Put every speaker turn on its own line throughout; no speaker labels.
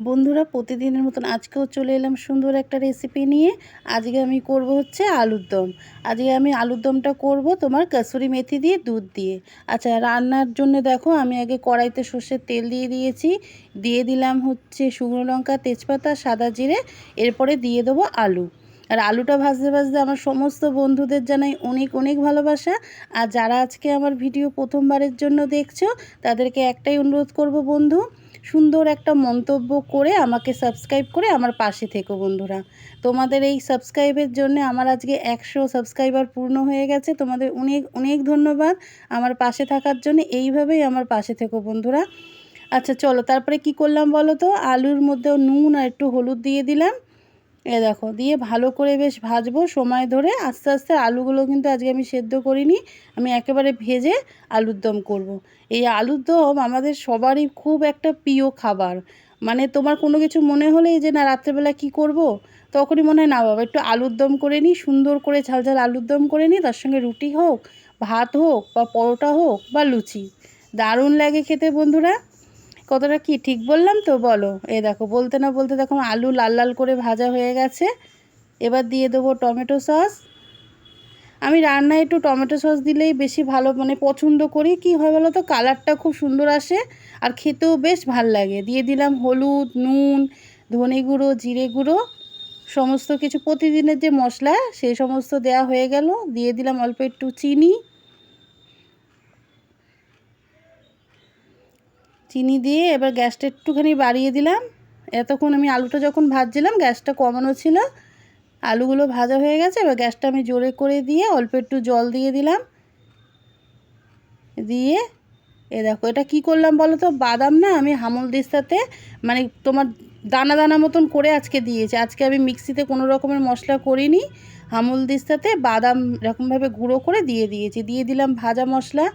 বন্ধুরা, প্রতিদিনের মতন আজকেও চলে এলাম সুন্দর একটা রেসিপি নিয়ে। আজকে আমি করব হচ্ছে আলুর দম। আজকে আমি আলুর দমটা করব তোমার কসুরি মেথি দিয়ে, দুধ দিয়ে। আচ্ছা, রান্নার জন্য দেখো আমি আগে কড়াইতে সর্ষের তেল দিয়ে দিয়েছি। দিয়ে দিলাম হচ্ছে শুকনো লঙ্কা, তেজপাতা, সাদা জিরে। এরপরে দিয়ে দেবো আলু। আর আলুটা ভাজতে ভাজতে আমার সমস্ত বন্ধুদের জানাই অনেক অনেক ভালোবাসা। আর যারা আজকে আমার ভিডিও প্রথমবারের জন্য দেখছো, তাদেরকে একটাই অনুরোধ করব বন্ধু, সুন্দর একটা মন্তব্য করে আমাকে সাবস্ক্রাইব করে আমার পাশে থেকো বন্ধুরা। তোমাদের এই সাবস্ক্রাইবের জন্য আমার আজকে 100 সাবস্ক্রাইবার পূর্ণ হয়ে গেছে। তোমাদের অনেক অনেক ধন্যবাদ আমার পাশে থাকার জন্য। এইভাবেই আমার পাশে থেকো বন্ধুরা। আচ্ছা চলো, তারপরে কি করলাম বলো তো, আলুর মধ্যেও নুন আর একটু হলুদ দিয়ে দিলাম। দেখো, দিয়ে ভালো করে বেশ ভাজবো সময় ধরে আস্তে আস্তে। আলুগুলো কিন্তু আজকে আমি সেদ্ধ করিনি, আমি একেবারে ভেজে আলুর দম করব। এই আলুর দম আমাদের সবারই খুব একটা প্রিয় খাবার। মানে তোমার কোনো কিছু মনে হলেই যে না রাত্রেবেলা কি করব, তখনই মনে হয় না বাবা একটু আলুর দম করে নিই, সুন্দর করে ঝাল ঝাল আলুর দম করে নিই, তার সঙ্গে রুটি হোক, ভাত হোক, বা পরোটা হোক, বা লুচি। দারুণ লাগে খেতে বন্ধুরা। কতটা কি ঠিক বললাম তো বলো? দেখো, বলতে না বলতে দেখো আলু লাল লাল করে ভাজা হয়ে গেছে। এবার দিয়ে দেবো টমেটো সস। আমি রান্নায় একটু টমেটো সস দিলেই বেশি ভালো মানে পছন্দ করি। কি হয় বলো তো, কালারটা খুব সুন্দর আসে আর খেতেও বেশ ভাল লাগে। দিয়ে দিলাম হলুদ, নুন, ধনে গুঁড়ো, জিরে গুঁড়ো, সমস্ত কিছু প্রতিদিনের যে মশলা সেই সমস্ত দেয়া হয়ে গেল। দিয়ে দিলাম অল্প একটু চিনি। চিনি দিয়ে এবার গ্যাসটা একটুখানি বাড়িয়ে দিলাম। এতক্ষণ আমি আলুটা যখন ভাজছিলাম গ্যাসটা কমানো ছিল। আলুগুলো ভাজা হয়ে গেছে, এবার গ্যাসটা আমি জোরে করে দিয়ে অল্প একটু জল দিয়ে দিলাম। দিয়ে দেখো, এটা কি করলাম বলো তো, বাদাম না আমি হামল দিস্তাতে মানে তোমার দানা দানা মতন করে আজকে দিয়েছি। আজকে আমি মিক্সিতে কোনো রকমের মশলা করিনি, হামল দিস্তাতে বাদাম এরকমভাবে গুঁড়ো করে দিয়ে দিয়েছি। দিয়ে দিলাম ভাজা মশলা।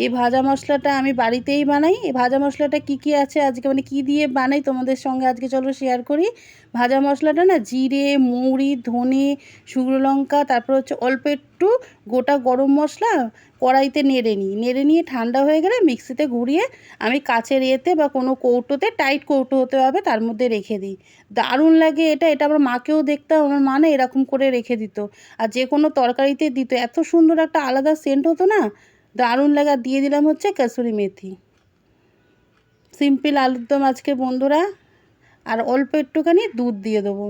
এই ভাজা মশলাটা আমি বাড়িতেই বানাই। এই ভাজা মশলাটা কি আছে আজকে মানে কি দিয়ে বানাই তোমাদের সঙ্গে আজকে চলো শেয়ার করি। ভাজা মশলাটা না জিরে, মৌরি, ধনে, শুকনো লঙ্কা, তারপর হচ্ছে অল্প একটু গোটা গরম মশলা কড়াইতে নেড়ে নিয়ে ঠান্ডা হয়ে গেলে মিক্সিতে ঘুরিয়ে আমি কাচের এতে বা কোনো কৌটোতে, টাইট কৌটো হতে হবে, তার মধ্যে রেখে দিই। দারুণ লাগে এটা। এটা আমার মাকেও দেখতাম, আমার মা না এরকম করে রেখে দিত আর যে কোনো তরকারিতে দিত, এত সুন্দর একটা আলাদা সেন্ট হতো না, দারুণ লাগে। আর দিয়ে দিলাম হচ্ছে কসুরি মেথি। সিম্পল আলুর দম আজকে বন্ধুরা। আর অল্প একটুখানি দুধ দিয়ে দেবো।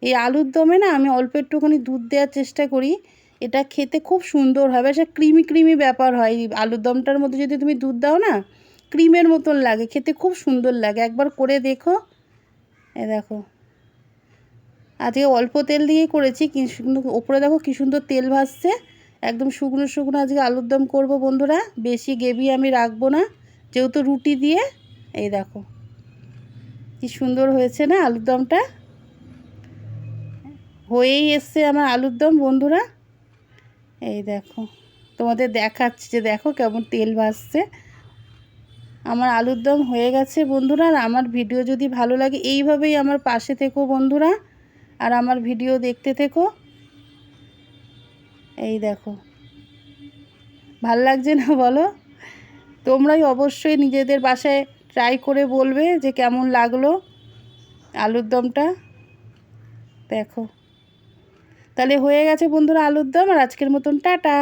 এই আলুর দমে না আমি অল্প একটুখানি দুধ দেওয়ার চেষ্টা করি, এটা খেতে খুব সুন্দর হয়, বেশ ক্রিমি ক্রিমি ব্যাপার হয়। আলুর দমটার মধ্যে যদি তুমি দুধ দাও না, ক্রিমের মতন লাগে খেতে, খুব সুন্দর লাগে। একবার করে দেখো। দেখো, আজকে অল্প তেল দিয়েই করেছি, কিন্তু ওপরে দেখো কী সুন্দর তেল ভাসছে। একদম শুকনো শুকনো আজকে আলুর দম করবো বন্ধুরা, বেশি গ্রেভি আমি রাখবো না, যেহেতু রুটি দিয়ে। দেখো কি সুন্দর হয়েছে না আলুর দমটা, হয়েই এসছে আমার আলুর দম বন্ধুরা। দেখো, তোমাদের দেখাচ্ছি যে দেখো কেমন তেল ভাসছে। আমার আলুর দম হয়ে গেছে বন্ধুরা। আর আমার ভিডিও যদি ভালো লাগে এইভাবেই আমার পাশে থেকো বন্ধুরা, আর আমার ভিডিও দেখতে থেকো। দেখো, ভাল লাগছে না বলো? তোমরাই অবশ্যই নিজেদের বাসায় ট্রাই করে বলবে যে কেমন লাগলো আলুর দমটা। দেখো, তাহলে হয়ে গেছে বন্ধুরা আলুর দম। আর আজকের মতন টাটা।